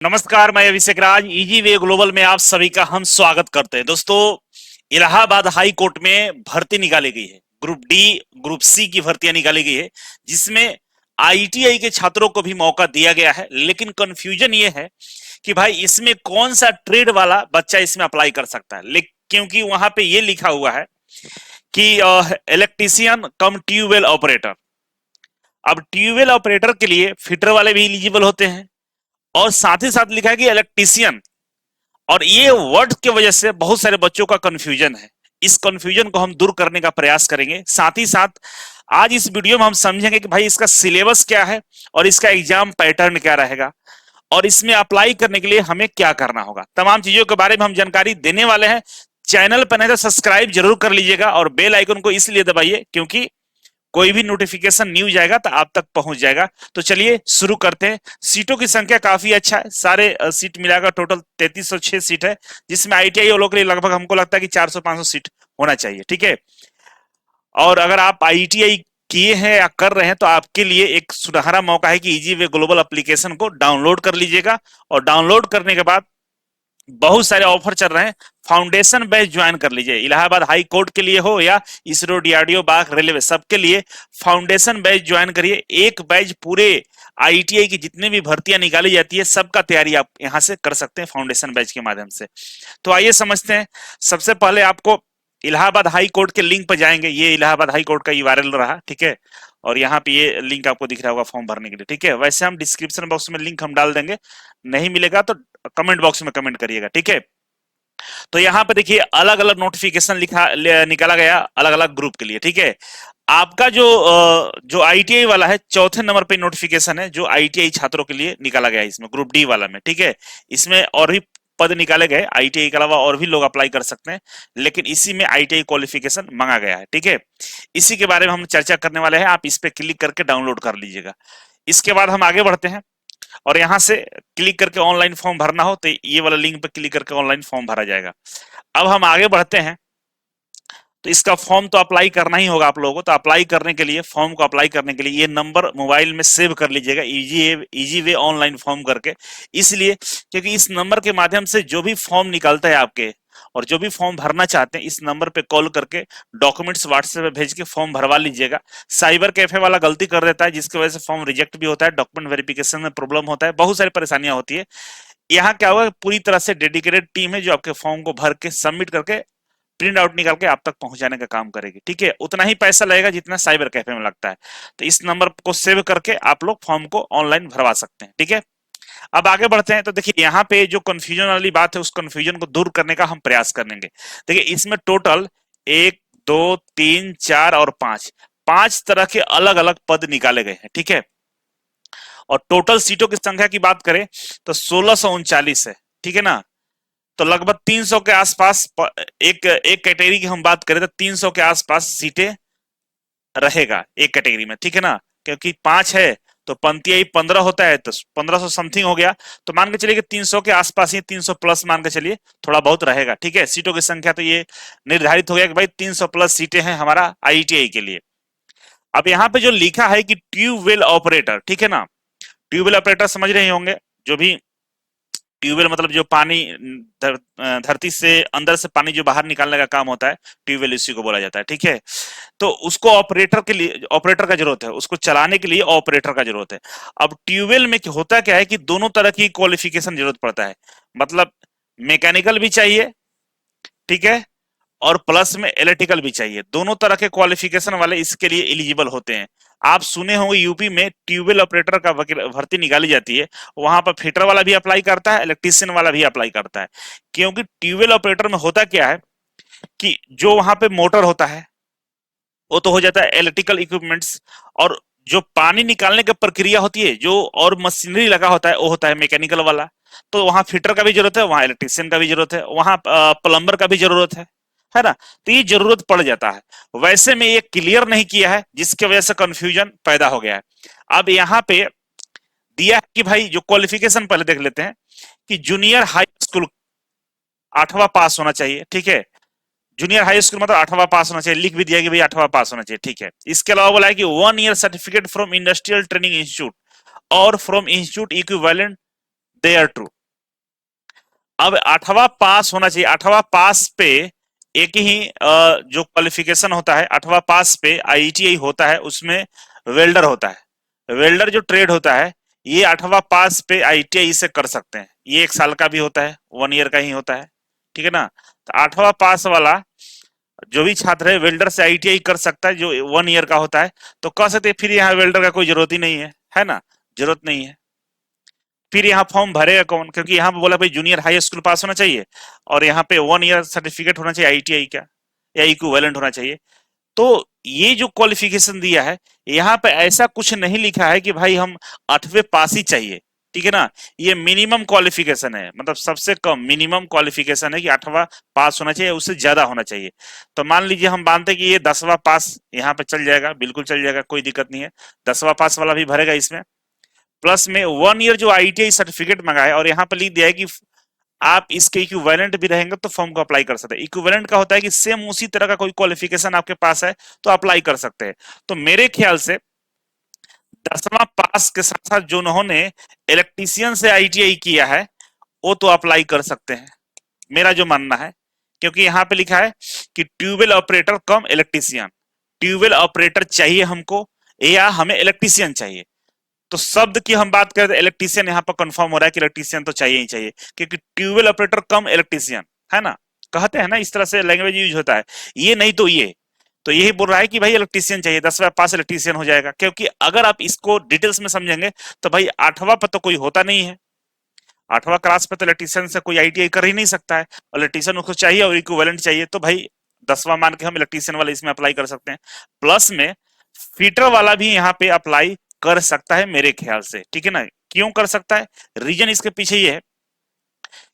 नमस्कार, मैं अभिषेक राज। Easy way global में आप सभी का हम स्वागत करते हैं। दोस्तों, इलाहाबाद हाई कोर्ट में भर्ती निकाली गई है। ग्रुप डी, ग्रुप सी की भर्तियां निकाली गई है, जिसमें आईटीआई के छात्रों को भी मौका दिया गया है। लेकिन कंफ्यूजन ये है कि भाई इसमें कौन सा ट्रेड वाला बच्चा इसमें अप्लाई कर सकता है। क्योंकि वहां पे ये लिखा हुआ है कि इलेक्ट्रीशियन कम ट्यूबवेल ऑपरेटर। अब ट्यूबवेल ऑपरेटर के लिए फिटर वाले भी एलिजिबल होते हैं, और साथ ही साथ लिखा है कि इलेक्ट्रीशियन। और ये वर्ड की वजह से बहुत सारे बच्चों का कंफ्यूजन है। इस कंफ्यूजन को हम दूर करने का प्रयास करेंगे। साथ ही साथ आज इस वीडियो में हम समझेंगे कि भाई इसका सिलेबस क्या है और इसका एग्जाम पैटर्न क्या रहेगा, और इसमें अप्लाई करने के लिए हमें क्या करना होगा। तमाम चीजों के बारे में हम जानकारी देने वाले हैं। चैनल पर नहीं तो सब्सक्राइब जरूर कर लीजिएगा, और बेल आइकन को इसलिए दबाइए क्योंकि कोई भी नोटिफिकेशन न्यूज आएगा तो आप तक पहुंच जाएगा। तो चलिए शुरू करते हैं। सीटों की संख्या काफी अच्छा है। सारे सीट मिलाकर टोटल 3306 सीट है, जिसमें आईटीआई वालों के लिए लगभग हमको लगता है कि 400-500 सीट होना चाहिए। ठीक है। और अगर आप आईटीआई किए हैं या कर रहे हैं तो आपके लिए एक सुनहरा मौका है कि इजी वे ग्लोबल एप्लीकेशन को डाउनलोड कर लीजिएगा। और डाउनलोड करने के बाद बहुत सारे ऑफर चल रहे हैं। फाउंडेशन बैच ज्वाइन कर लीजिए। इलाहाबाद हाई कोर्ट के लिए हो या इसरो, डीआरडीओ, बाग, रेलवे, सबके लिए फाउंडेशन बैच ज्वाइन करिए। एक बैच पूरे आईटीआई की जितने भी भर्तियां निकाली जाती है सबका तैयारी आप यहां से कर सकते हैं फाउंडेशन बैच के माध्यम से। तो आइए समझते हैं। सबसे पहले आपको इलाहाबाद हाई कोर्ट के लिंक पर जाएंगे। ये इलाहाबाद हाई कोर्ट का यूआरएल रहा, ठीक है। और यहाँ पे ये लिंक आपको दिख रहा होगा फॉर्म भरने के लिए, ठीक है। वैसे हम डिस्क्रिप्शन बॉक्स में लिंक हम डाल देंगे, नहीं मिलेगा तो कमेंट बॉक्स में कमेंट करिएगा, ठीक है। तो यहाँ पे देखिए अलग अलग नोटिफिकेशन निकाला गया अलग अलग ग्रुप के लिए, ठीक है। आपका जो आईटीआई वाला है, चौथे नंबर पे नोटिफिकेशन है जो आईटीआई छात्रों के लिए निकाला गया है इसमें, ग्रुप डी वाला में, ठीक है। इसमें और भी पद निकाले गए, आईटीआई के अलावा और भी लोग अप्लाई कर सकते हैं, लेकिन इसी में आईटीआई क्वालिफिकेशन मांगा गया है, ठीक है। इसी के बारे में हम चर्चा करने वाले हैं। आप इस पे क्लिक करके डाउनलोड कर लीजिएगा। इसके बाद हम आगे बढ़ते हैं, और यहां से क्लिक करके ऑनलाइन फॉर्म भरना हो तो ये वाला लिंक पे क्लिक करके ऑनलाइन फॉर्म भरा जाएगा। अब हम आगे बढ़ते हैं। तो इसका फॉर्म तो अप्लाई करना ही होगा आप लोगों को। तो अप्लाई करने के लिए, फॉर्म को अप्लाई करने के लिए ये नंबर मोबाइल में सेव कर लीजिएगा, इजी वे ऑनलाइन फॉर्म करके। इसलिए क्योंकि इस नंबर के माध्यम से जो भी फॉर्म निकलता है आपके, और जो भी फॉर्म भरना चाहते हैं, इस नंबर पे कॉल करके डॉक्यूमेंट्स व्हाट्सएप पे भेज के फॉर्म भरवा लीजिएगा। साइबर कैफे वाला गलती कर देता है, जिसकी वजह से फॉर्म रिजेक्ट भी होता है, डॉक्यूमेंट वेरिफिकेशन में प्रॉब्लम होता है, बहुत सारी परेशानियां होती है। यहाँ क्या होगा, पूरी तरह से डेडिकेटेड टीम है जो आपके फॉर्म को भर के सबमिट करके प्रिंट आउट निकाल के आप तक पहुंचाने का काम करेगी, ठीक है। उतना ही पैसा लगेगा जितना साइबर कैफे में लगता है। तो इस नंबर को सेव करके आप लोग फॉर्म को ऑनलाइन भरवा सकते हैं, ठीक है। अब आगे बढ़ते हैं। तो देखिए यहाँ पे जो कंफ्यूजन वाली बात है, उस कंफ्यूजन को दूर करने का हम प्रयास करेंगे। देखिए इसमें टोटल 1, 2, 3, 4 और 5 5 तरह के अलग अलग पद निकाले गए हैं, ठीक है। और टोटल सीटों की संख्या की बात करें तो 1639 है, ठीक है ना। तो लगभग 300 के आसपास एक एक कैटेगरी की हम बात करें तो 300 के आसपास सीटें रहेगा एक कैटेगरी में, ठीक है ना। क्योंकि 5 है तो पंक्ति 15 होता है, तो 1500 समथिंग हो गया। तो मान के चलिए कि 300 के आसपास ही, 300 प्लस मान के चलिए, थोड़ा बहुत रहेगा, ठीक है। सीटों की संख्या तो ये निर्धारित हो गया कि भाई 300 प्लस सीटें हैं हमारा आईटीआई के लिए। अब यहाँ पे जो लिखा है कि ट्यूबवेल ऑपरेटर, ठीक है ना। ट्यूबवेल ऑपरेटर समझ रहे होंगे, जो भी ट्यूबवेल मतलब जो पानी धरती से अंदर से पानी जो बाहर निकालने का काम होता है, ट्यूबवेल इसी को बोला जाता है, ठीक है। तो उसको ऑपरेटर के लिए, ऑपरेटर का जरूरत है, उसको चलाने के लिए ऑपरेटर का जरूरत है। अब ट्यूबवेल में होता क्या है कि दोनों तरह की क्वालिफिकेशन जरूरत पड़ता है। मतलब मैकेनिकल भी चाहिए, ठीक है, और प्लस में इलेक्ट्रिकल भी चाहिए। दोनों तरह के क्वालिफिकेशन वाले इसके लिए एलिजिबल होते हैं। आप सुने होंगे यूपी में ट्यूबवेल ऑपरेटर का भर्ती निकाली जाती है, वहां पर फिटर वाला भी अप्लाई करता है, इलेक्ट्रीशियन वाला भी अप्लाई करता है। क्योंकि ट्यूबवेल ऑपरेटर में होता क्या है कि जो वहां पे मोटर होता है वो तो हो जाता है इलेक्ट्रिकल इक्विपमेंट्स, और जो पानी निकालने की प्रक्रिया होती है, जो और मशीनरी लगा होता है, वो होता है मैकेनिकल वाला। तो वहां फिटर का भी जरूरत है, वहां इलेक्ट्रीशियन का भी जरूरत है, वहां प्लम्बर का भी जरूरत है ना। तो ये जरूरत पड़ जाता है। वैसे में ये क्लियर नहीं किया है, जिसकी वजह से कंफ्यूजन पैदा हो गया है। अब यहाँ पे दिया है कि भाई जो क्वालिफिकेशन पहले देख लेते हैं कि जूनियर हाई स्कूल 8वां पास होना चाहिए, ठीक है। जूनियर हाई स्कूल मतलब 8वां पास होना चाहिए, लिख भी दिया कि भाई 8वां पास होना चाहिए, ठीक है। इसके अलावा बोला है कि 1 year certificate from industrial training institute और from institute equivalent they are true. अब 8वां पास होना चाहिए। 8वां पास पे एक ही जो क्वालिफिकेशन होता है, 8वां पास पे आईटीआई होता है, उसमें वेल्डर होता है। वेल्डर जो ट्रेड होता है, ये 8वां पास पे आईटीआई से कर सकते हैं। ये 1 साल का भी होता है, 1 ईयर का ही होता है, ठीक है ना। तो 8वां पास वाला जो भी छात्र है वेल्डर से आईटीआई कर सकता है, जो 1 ईयर का होता है। तो कह सकते हैं फिर यहाँ वेल्डर का कोई जरूरत ही नहीं है ना, जरूरत नहीं है। फिर यहाँ फॉर्म भरेगा कौन, क्योंकि यहाँ पे बोला भाई जूनियर हाई स्कूल पास होना चाहिए और यहाँ पे 1 ईयर सर्टिफिकेट होना चाहिए आईटीआई का, या इक्विवेलेंट होना चाहिए। तो ये जो क्वालिफिकेशन दिया है, यहाँ पे ऐसा कुछ नहीं लिखा है कि भाई हम 8वें पास ही चाहिए, ठीक है ना। ये मिनिमम क्वालिफिकेशन है, मतलब सबसे कम मिनिमम क्वालिफिकेशन है कि 8वां पास होना चाहिए, उससे ज्यादा होना चाहिए। तो मान लीजिए हम मानते हैं कि ये 10वां पास यहाँ पे चल जाएगा, बिल्कुल चल जाएगा, कोई दिक्कत नहीं है। 10वां पास वाला भी भरेगा इसमें, प्लस में 1 ईयर जो आईटीआई सर्टिफिकेट मंगा है, और यहाँ पे लिख दिया है कि आप इसके इक्विवेलेंट भी रहेंगे तो फॉर्म को अप्लाई कर सकते हैं। इक्विवेलेंट का होता है कि सेम उसी तरह का कोई क्वालिफिकेशन आपके पास है तो अप्लाई कर सकते हैं। तो मेरे ख्याल से 10वां पास के साथ साथ जो उन्होंने इलेक्ट्रीशियन से आईटीआई किया है वो तो अप्लाई कर सकते हैं, मेरा जो मानना है। क्योंकि यहाँ पे लिखा है कि tubewell operator cum electrician, tubewell operator चाहिए हमको या हमें इलेक्ट्रीशियन चाहिए। तो शब्द की हम बात करें तो इलेक्ट्रीशियन यहाँ पर कंफर्म हो रहा है कि इलेक्ट्रीशियन तो चाहिए ही चाहिए, क्योंकि ट्यूबवेल ऑपरेटर कम इलेक्ट्रीशियन, है ना, कहते हैं ना, इस तरह से लैंग्वेज यूज होता है। ये नहीं तो ये, तो यही बोल रहा है कि भाई इलेक्ट्रीशियन चाहिए, 10वां पास इलेक्ट्रीशियन हो जाएगा। क्योंकि अगर आप इसको डिटेल्स में समझेंगे तो भाई 8वां पर तो कोई होता नहीं है, 8वां क्लास पे तो इलेक्ट्रीशियन से कोई आईटीआई कर ही नहीं सकता है, और इलेक्ट्रीशियन उसको चाहिए और इक्विवेलेंट चाहिए, तो भाई 10वां मान के हम इलेक्ट्रीशियन वाले इसमें अप्लाई कर सकते हैं। प्लस में फीटर वाला भी यहाँ पे अप्लाई कर सकता है मेरे ख्याल से, ठीक है ना। क्यों कर सकता है, रीजन इसके पीछे ये है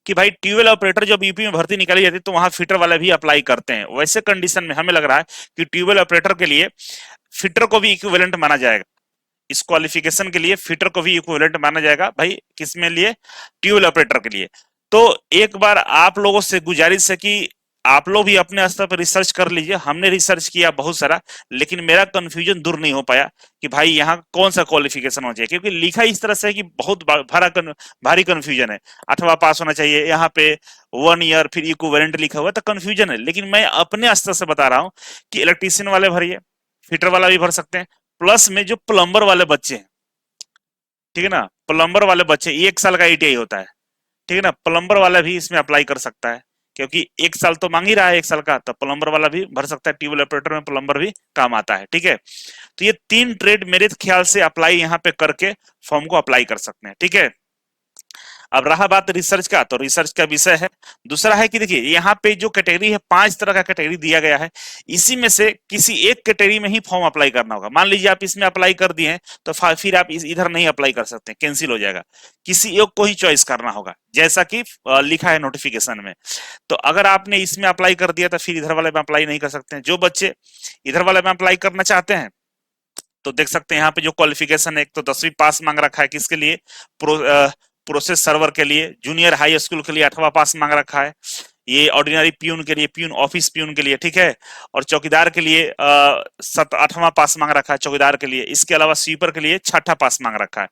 कि भाई ट्यूबवेल ऑपरेटर जब यूपी में भर्ती निकाली जाती है तो वहां फिटर वाले भी अप्लाई करते हैं। वैसे कंडीशन में हमें लग रहा है कि ट्यूबवेल ऑपरेटर के लिए फिटर को भी इक्विवेलेंट माना जाएगा, इस क्वालिफिकेशन के लिए फिटर को भी इक्विवेलेंट माना जाएगा भाई, किसमें लिए, ट्यूबवेल ऑपरेटर के लिए। तो एक बार आप लोगों से गुजारिश है कि आप लोग भी अपने स्तर पर रिसर्च कर लीजिए। हमने रिसर्च किया बहुत सारा, लेकिन मेरा कंफ्यूजन दूर नहीं हो पाया कि भाई यहाँ कौन सा क्वालिफिकेशन होना चाहिए, क्योंकि लिखा इस तरह से है कि बहुत भारी कंफ्यूजन है। 8वां पास होना चाहिए, यहाँ पे 1 ईयर, फिर इक्विवेलेंट लिखा हुआ है, तो कंफ्यूजन है। लेकिन मैं अपने स्तर से बता रहा हूँ कि इलेक्ट्रीशियन वाले भरिए, फिटर वाला भी भर सकते हैं, प्लस में जो प्लम्बर वाले बच्चे हैं, ठीक है ना, प्लम्बर वाले बच्चे 1 साल का आईटीआई होता है, ठीक है ना, प्लम्बर वाला भी इसमें अप्लाई कर सकता है। क्योंकि 1 साल तो मांग ही रहा है 1 साल का, तो प्लम्बर वाला भी भर सकता है। ट्यूबवेल ऑपरेटर में प्लम्बर भी काम आता है, ठीक है। तो ये 3 ट्रेड मेरे ख्याल से अप्लाई यहाँ पे करके फॉर्म को अप्लाई कर सकते हैं, ठीक है। अब रहा बात रिसर्च का, तो रिसर्च का विषय है। दूसरा है कि देखिए यहाँ पे जो कैटेगरी है, 5 तरह का कैटेगरी दिया गया है, इसी में से किसी एक कैटेगरी में ही फॉर्म अप्लाई करना होगा। मान लीजिए आप इसमें अप्लाई कर दिए हैं तो फिर आप इधर नहीं अप्लाई कर सकते, कैंसिल हो जाएगा। किसी एक को ही चॉइस करना होगा, जैसा कि लिखा है नोटिफिकेशन में। तो अगर आपने इसमें अप्लाई कर दिया तो फिर इधर वाले में अप्लाई नहीं कर सकते हैं। जो बच्चे इधर वाले में अप्लाई करना चाहते हैं तो देख सकते हैं यहाँ पे जो क्वालिफिकेशन है, एक तो 10वीं पास मांग रखा है, किसके लिए, प्रोसेस सर्वर के लिए। जूनियर हाई स्कूल के लिए 8वां पास मांग रखा है। ये ऑर्डिनरी प्यून के लिए, प्यून ऑफिस प्यून के लिए, ठीक है। और चौकीदार के लिए 8वां पास मांग रखा है चौकीदार के लिए। इसके अलावा स्वीपर के लिए 6ठा पास मांग रखा है।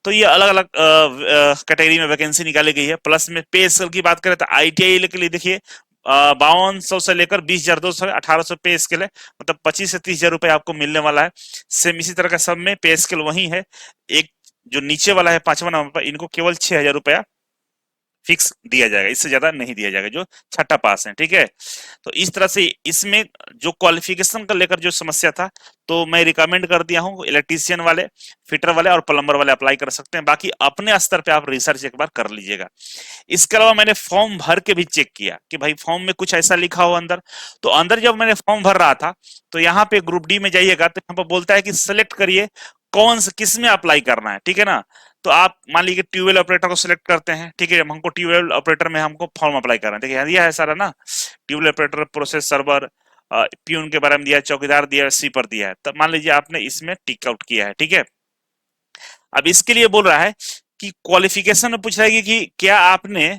तो ये अलग अलग कैटेगरी में वैकेंसी निकाली गई है। प्लस में पे स्केल की बात करें तो आईटीआई के लिए देखिए 5200 से लेकर 20,200 1800 पे स्केल है, मतलब 25 से 30,000 रुपए आपको मिलने वाला है। सेम इसी तरह का सब में पे स्केल वही है। एक जो नीचे वाला है 5वां नंबर पर, इनको केवल 6,000 रुपया फिक्स दिया जाएगा, इससे ज्यादा नहीं दिया जाएगा जो 6ठा पास है, ठीक है। तो इस तरह से इसमें जो क्वालिफिकेशन का लेकर जो समस्या था, तो मैं रिकमेंड कर दिया हूं इलेक्ट्रीशियन वाले, फिटर वाले और प्लम्बर वाले अप्लाई कर सकते हैं। बाकी अपने स्तर पे आप रिसर्च एक बार कर लीजिएगा। इसके अलावा मैंने फॉर्म भर के भी चेक किया कि भाई फॉर्म में कुछ ऐसा लिखा हो अंदर। तो अंदर जब मैंने फॉर्म भर रहा था तो यहाँ पे ग्रुप डी में जाइएगा तो यहाँ पर बोलता है कि सिलेक्ट करिए कौन से किस में अप्लाई करना है, ठीक है ना। तो आप मान लीजिए ट्यूबवेल ऑपरेटर को सिलेक्ट करते हैं, ठीक है, हमको ट्यूबवेल ऑपरेटर में हमको फॉर्म अप्लाई करना है। देखिए यहाँ दिया है सारा ना, tubewell operator, process server, peon के बारे में दिया है, चौकीदार दिया है, स्वीपर दिया है। तब मान लीजिए आपने इसमें टिक आउट किया है, ठीक है। अब इसके लिए बोल रहा है कि क्वालिफिकेशन में पूछ रहा है कि क्या आपने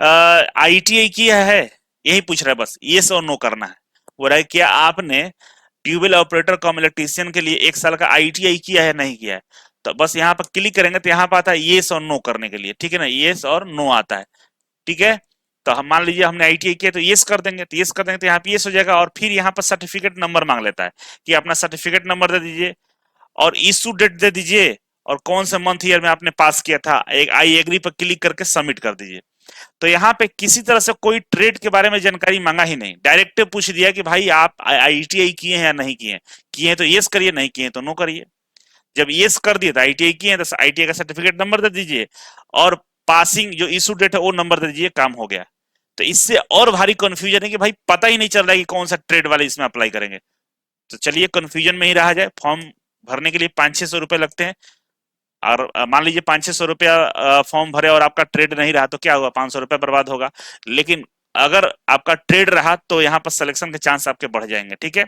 आईटीआई किया है, यही पूछ रहा है, बस यस और नो करना है। बोल रहा है क्या आपने ट्यूबवेल ऑपरेटर कम इलेक्ट्रीशियन के लिए 1 साल का आईटीआई किया है, नहीं किया है। तो बस यहाँ पर क्लिक करेंगे तो यहाँ पर आता है येस और नो करने के लिए, ठीक है ना, येस और नो आता है, ठीक है। तो हम मान लीजिए हमने आईटीआई किया तो यस कर देंगे, तो यस कर देंगे तो यहाँ पे यस हो जाएगा, और फिर यहाँ पर सर्टिफिकेट नंबर मांग लेता है कि अपना सर्टिफिकेट नंबर दे दीजिए और इशू डेट दे दीजिए और कौन से मंथ ईयर में आपने पास किया था, एक आई एग्री पर क्लिक करके सबमिट कर दीजिए। तो यहाँ पे किसी तरह से कोई ट्रेड के बारे में जानकारी मांगा ही नहीं, डायरेक्ट पूछ दिया कि भाई आप आईटीआई किए हैं या नहीं किए हैं, किए हैं तो यस करिए, नहीं किए हैं तो नो करिए। जब यस कर दिए तो आईटीआई किए हैं तो आईटीआई का सर्टिफिकेट नंबर दे दीजिए और पासिंग जो इशू डेट है वो नंबर दे दीजिए, काम हो गया। तो इससे और भारी कंफ्यूजन है कि भाई पता ही नहीं चल रहा है कि कौन सा ट्रेड वाले इसमें अप्लाई करेंगे। तो चलिए कंफ्यूजन में ही रहा जाए। फॉर्म भरने के लिए 500-600 रुपए लगते हैं, और मान लीजिए 500-600 रुपया फॉर्म भरे और आपका ट्रेड नहीं रहा तो क्या हुआ, 500 रुपया बर्बाद होगा। लेकिन अगर आपका ट्रेड रहा तो यहाँ पर सिलेक्शन के चांस आपके बढ़ जाएंगे, ठीक है।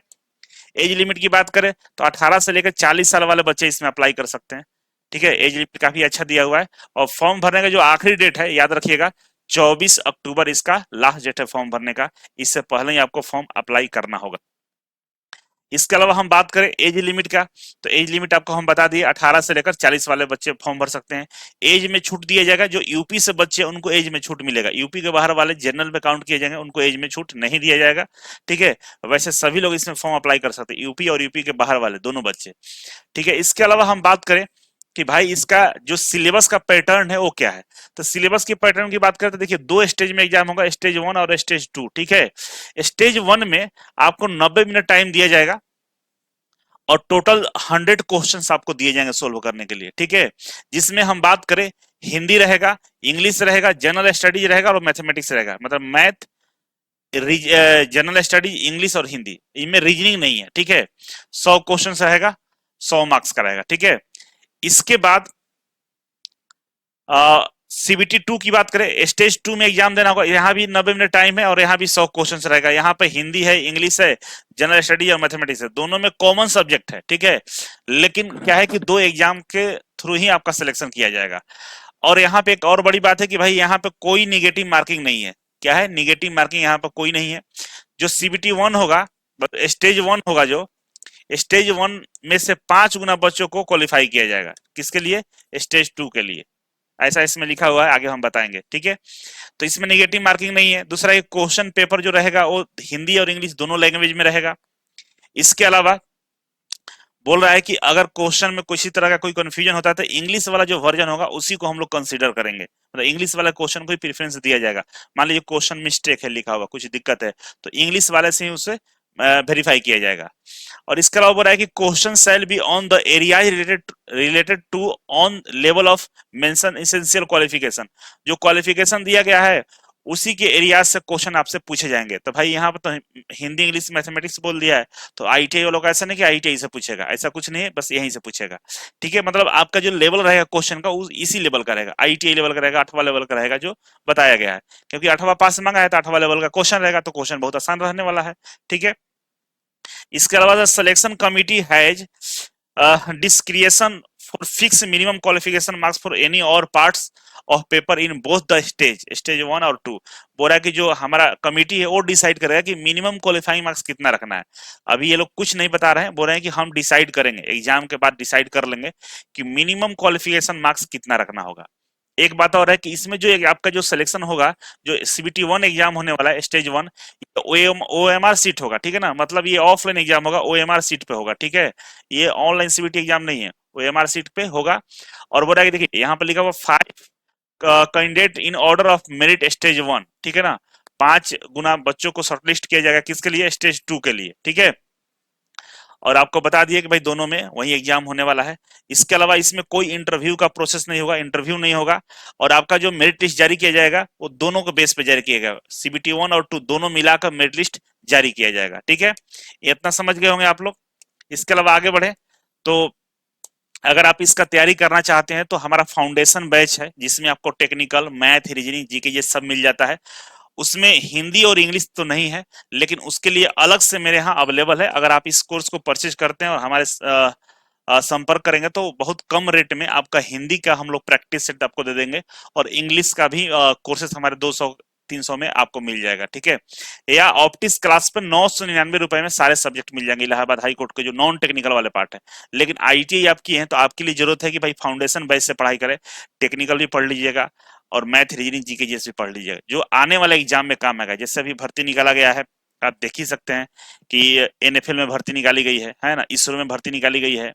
एज लिमिट की बात करें तो 18 से लेकर 40 साल वाले बच्चे इसमें अप्लाई कर सकते हैं, ठीक है। एज लिमिट काफी अच्छा दिया हुआ है। और फॉर्म भरने का जो आखिरी डेट है याद रखिएगा, 24 अक्टूबर इसका लास्ट डेट है फॉर्म भरने का, इससे पहले ही आपको फॉर्म अप्लाई करना होगा। इसके अलावा हम बात करें एज लिमिट का, तो एज लिमिट आपको हम बता दिए 18 से लेकर 40 वाले बच्चे फॉर्म भर सकते हैं। एज में छूट दिया जाएगा, जो यूपी से बच्चे उनको एज में छूट मिलेगा, यूपी के बाहर वाले जनरल में काउंट किए जाएंगे, उनको एज में छूट नहीं दिया जाएगा, ठीक है। वैसे सभी लोग इसमें फॉर्म अप्लाई कर सकते हैं, यूपी और यूपी के बाहर वाले दोनों बच्चे, ठीक है। इसके अलावा हम बात करें कि भाई इसका जो सिलेबस का पैटर्न है वो क्या है, तो सिलेबस के पैटर्न की बात करें तो देखिए 2 स्टेज में एग्जाम होगा, स्टेज 1 और स्टेज 2, ठीक है। स्टेज 1 में आपको 90 मिनट टाइम दिया जाएगा और टोटल 100 क्वेश्चंस आपको दिए जाएंगे सोल्व करने के लिए, ठीक है। जिसमें हम बात करें हिंदी रहेगा, इंग्लिश रहेगा, जनरल स्टडीज रहेगा और मैथमेटिक्स रहेगा, मतलब मैथ, जनरल स्टडीज, इंग्लिश और हिंदी, इनमें रीजनिंग नहीं है, ठीक है। 100 क्वेश्चन रहेगा, 100 मार्क्स का रहेगा, ठीक है। इसके बाद सीबीटी 2 की बात करें, स्टेज 2 में एग्जाम देना होगा, यहाँ भी 90 मिनट टाइम है और यहाँ भी 100 क्वेश्चन रहेगा। यहाँ पे हिंदी है, इंग्लिश है, जनरल स्टडी और मैथमेटिक्स है, दोनों में कॉमन सब्जेक्ट है, ठीक है। लेकिन क्या है कि 2 एग्जाम के थ्रू ही आपका सिलेक्शन किया जाएगा। और यहाँ पे एक और बड़ी बात है कि भाई यहाँ पे कोई निगेटिव मार्किंग नहीं है। क्या है, निगेटिव मार्किंग यहाँ पर कोई नहीं है। जो सीबीटी 1 होगा, स्टेज 1 होगा, जो स्टेज 1 में से 5 गुना बच्चों को क्वालिफाई किया जाएगा, किसके लिए, स्टेज 2 के लिए, ऐसा इसमें लिखा हुआ है, आगे हम बताएंगे, ठीक है। तो इसमें नेगेटिव मार्किंग नहीं है। दूसरा, एक क्वेश्चन पेपर जो रहेगा वो हिंदी और इंग्लिश दोनों लैंग्वेज में रहेगा। इसके अलावा बोल रहा है कि अगर क्वेश्चन में किसी तरह का कोई कंफ्यूजन होता है तो इंग्लिश वाला जो वर्जन होगा उसी को हम लोग कंसीडर करेंगे, मतलब इंग्लिश वाला क्वेश्चन को ही प्रेफरेंस दिया जाएगा। मान लीजिए क्वेश्चन मिस्टेक है लिखा हुआ, कुछ दिक्कत है, तो इंग्लिश वाले से ही उसे वेरीफाई किया जाएगा। और इसके अलावा बोल रहा है कि question shall be on the area related to on level of mention essential qualification, जो क्वालिफिकेशन दिया गया है उसी के एरिया से क्वेश्चन आपसे पूछे जाएंगे। तो भाई यहाँ पर तो हिंदी, इंग्लिश, मैथमेटिक्स बोल दिया है, तो आईटीआई वालों का ऐसा नहीं कि आईटीआई से पूछेगा, ऐसा कुछ नहीं है, बस यहीं से पूछेगा, ठीक है। मतलब आपका जो लेवल रहेगा क्वेश्चन का इसी लेवल का रहेगा, आईटीआई लेवल का रहेगा, 8वां लेवल का रहेगा जो बताया गया है, क्योंकि 8वां पास मांगा है तो 8वां लेवल का क्वेश्चन रहेगा, तो क्वेश्चन बहुत आसान रहने वाला है, ठीक है। इसके अलावा selection committee has discretion for fix minimum qualification marks for any और parts of paper in both the stage 1 और 2। बोल रहा है कि जो हमारा कमिटी है वो डिसाइड करेगा कि मिनिमम क्वालिफाइंग मार्क्स कितना रखना है। अभी ये लोग कुछ नहीं बता रहे हैं, बोल रहे हैं कि हम डिसाइड करेंगे, एग्जाम के बाद डिसाइड कर लेंगे कि मिनिमम क्वालिफिकेशन मार्क्स कितना रखना होगा। एक बात और है कि इसमें जो आपका जो सिलेक्शन होगा, जो सीबीटी 1 एग्जाम होने वाला है स्टेज 1, ओएमआर सीट होगा, ठीक है ना, मतलब ये ऑफलाइन एग्जाम होगा, ओएमआर सीट पे होगा, ठीक है। ये ऑनलाइन सीबीटी एग्जाम नहीं है, ओएमआर सीट पे होगा। और बोला कि देखिए यहाँ पे लिखा हुआ 5 candidate in order of merit stage 1, ठीक है ना, 5 गुना बच्चों को शॉर्टलिस्ट किया जाएगा, किसके लिए, स्टेज 2 के लिए, ठीक है। और आपको बता दिए कि भाई दोनों में वही एग्जाम होने वाला है। इसके अलावा इसमें कोई इंटरव्यू का प्रोसेस नहीं होगा, इंटरव्यू नहीं होगा। और आपका जो मेरिट लिस्ट जारी किया जाएगा वो दोनों के बेस पे जारी किया जाएगा, सीबीटी 1 और 2 दोनों मिलाकर मेरिट लिस्ट जारी किया जाएगा, ठीक है। ये इतना समझ गए होंगे आप लोग। इसके अलावा आगे बढ़े तो अगर आप इसका तैयारी करना चाहते हैं तो हमारा फाउंडेशन बैच है, जिसमें आपको टेक्निकल, मैथ, रीजनिंग, जीके ये सब मिल जाता है। उसमें हिंदी और इंग्लिश तो नहीं है, लेकिन उसके लिए अलग से मेरे यहाँ अवेलेबल है। अगर आप इस कोर्स को परचेज करते हैं और हमारे संपर्क करेंगे तो बहुत कम रेट में आपका हिंदी का हम लोग प्रैक्टिस सेट आपको दे देंगे, और इंग्लिश का भी कोर्सेस हमारे 200 300 में आपको मिल जाएगा, ठीक है। या ऑप्टिक्स क्लास पर 999 रुपए में सारे सब्जेक्ट मिल जाएंगे इलाहाबाद हाई कोर्ट के जो नॉन टेक्निकल वाले पार्ट है। लेकिन आईटीआई आपकी है तो आपके लिए जरूरत है कि भाई फाउंडेशन बेस से पढ़ाई करें, टेक्निकल भी पढ़ लीजिएगा और मैथ रीजनिंग जीके जैसे भी पढ़ लीजिएगा, जो आने वाले एग्जाम में काम आएगा। जैसे अभी भर्ती निकाला गया है, आप देख ही सकते हैं कि एनएफएल में भर्ती निकाली गई है ना, इसरो में भर्ती निकाली गई है,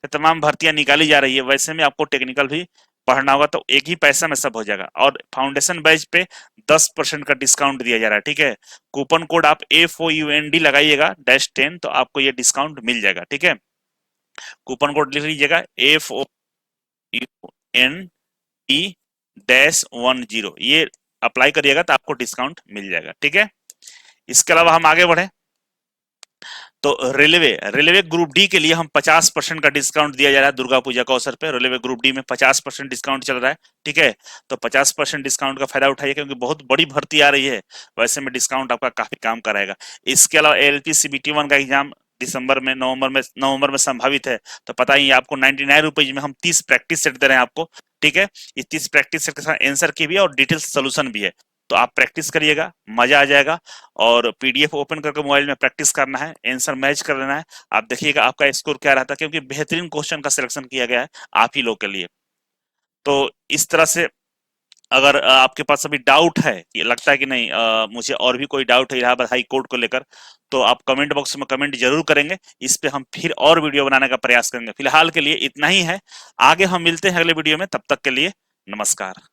तो तमाम भर्तियां निकाली जा रही है। वैसे में आपको टेक्निकल भी पढ़ना होगा तो एक ही पैसा में सब हो जाएगा। और फाउंडेशन बैच पे 10% का डिस्काउंट दिया जा रहा है, ठीक है। कूपन कोड आप FOUND लगाइएगा -10 तो आपको ये डिस्काउंट मिल जाएगा, ठीक है। कूपन कोड लिख लीजिएगा FOUND-10, ये अप्लाई करिएगा तो आपको डिस्काउंट मिल जाएगा, ठीक है। इसके अलावा हम आगे बढ़े तो रेलवे ग्रुप डी के लिए हम 50% का डिस्काउंट दिया जा रहा है दुर्गा पूजा के अवसर पे। रेलवे ग्रुप डी में 50% डिस्काउंट चल रहा है, ठीक है। तो 50% डिस्काउंट का फायदा उठाइए क्योंकि बहुत बड़ी भर्ती आ रही है, वैसे में डिस्काउंट आपका काफी काम कराएगा। इसके अलावा एलपी CBT1 का एग्जाम दिसंबर में नवंबर में संभावित है, तो पता ही आपको 99 रुपीज में हम 30 प्रैक्टिस सेट दे रहे हैं आपको, ठीक है। इस 30 प्रैक्टिस सेट के साथ आंसर की भी है और डिटेल सोल्यूशन भी है, तो आप प्रैक्टिस करिएगा, मजा आ जाएगा। और पीडीएफ ओपन करके मोबाइल में प्रैक्टिस करना है, आंसर मैच कर लेना है, आप देखिएगा आपका स्कोर क्या रहता है, क्योंकि बेहतरीन क्वेश्चन का सिलेक्शन किया गया है आप ही लोग के लिए। तो इस तरह से अगर आपके पास अभी डाउट है, ये लगता है कि नहीं मुझे और भी कोई डाउट है इलाहाबाद हाई कोर्ट को लेकर, तो आप कमेंट बॉक्स में कमेंट जरूर करेंगे, इस पे हम फिर और वीडियो बनाने का प्रयास करेंगे। फिलहाल के लिए इतना ही है, आगे हम मिलते हैं अगले वीडियो में, तब तक के लिए नमस्कार।